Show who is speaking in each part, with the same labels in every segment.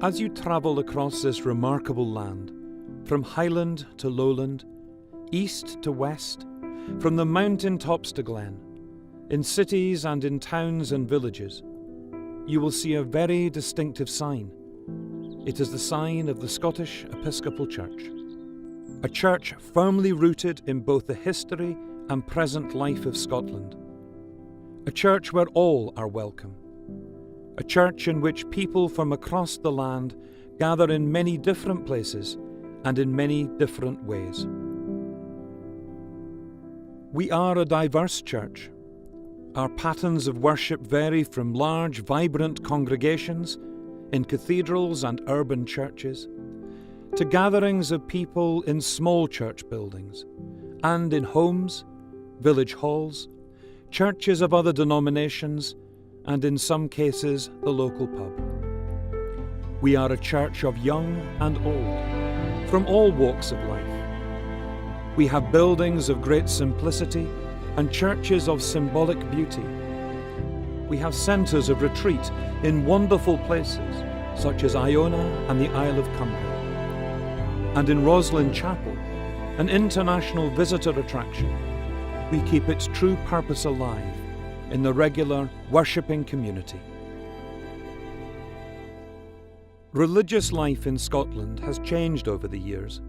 Speaker 1: As you travel across this remarkable land, from highland to lowland, east to west, from the mountain tops to glen, in cities and in towns and villages, you will see a very distinctive sign. It is the sign of the Scottish Episcopal Church. A church firmly rooted in both the history and present life of Scotland. A church where all are welcome. A church in which people from across the land gather in many different places and in many different ways. We are a diverse church. Our patterns of worship vary from large, vibrant congregations in cathedrals and urban churches to gatherings of people in small church buildings and in homes, village halls, churches of other denominations, and in some cases the local pub. We are a church of young and old, from all walks of life. We have buildings of great simplicity and churches of symbolic beauty. We have centres of retreat in wonderful places such as Iona and the Isle of Cumbrae. And in Roslin Chapel, an international visitor attraction, we keep its true purpose alive in the regular worshipping community. Religious life in Scotland has changed over the years,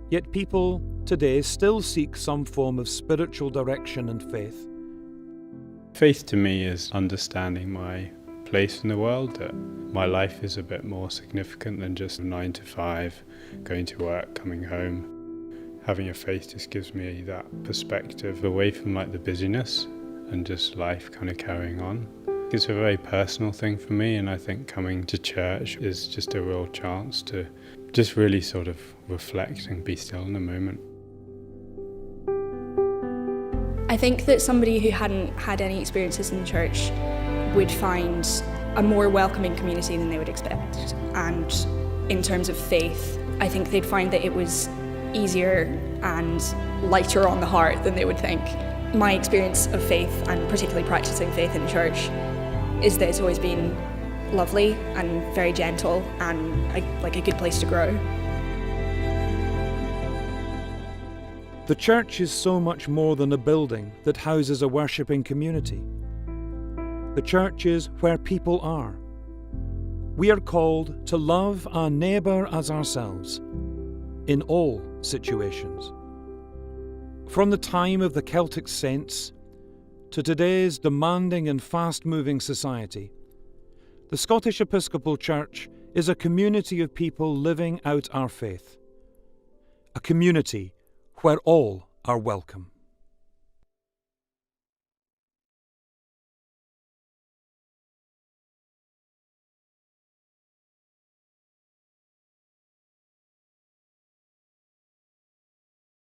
Speaker 1: yet people today still seek some form of spiritual direction and faith.
Speaker 2: Faith to me is understanding my place in the world, that my life is a bit more significant than just 9 to 5, going to work, coming home. Having a faith just gives me that perspective away from the busyness and just life kind of carrying on. It's a very personal thing for me, and I think coming to church is just a real chance to just really sort of reflect and be still in the moment.
Speaker 3: I think that somebody who hadn't had any experiences in church would find a more welcoming community than they would expect. And in terms of faith, I think they'd find that it was easier and lighter on the heart than they would think. My experience of faith, and particularly practicing faith in church, is that it's always been lovely and very gentle and a good place to grow.
Speaker 1: The church is so much more than a building that houses a worshipping community. The church is where people are. We are called to love our neighbour as ourselves, in all situations. From the time of the Celtic saints to today's demanding and fast-moving society, the Scottish Episcopal Church is a community of people living out our faith. A community where all are welcome.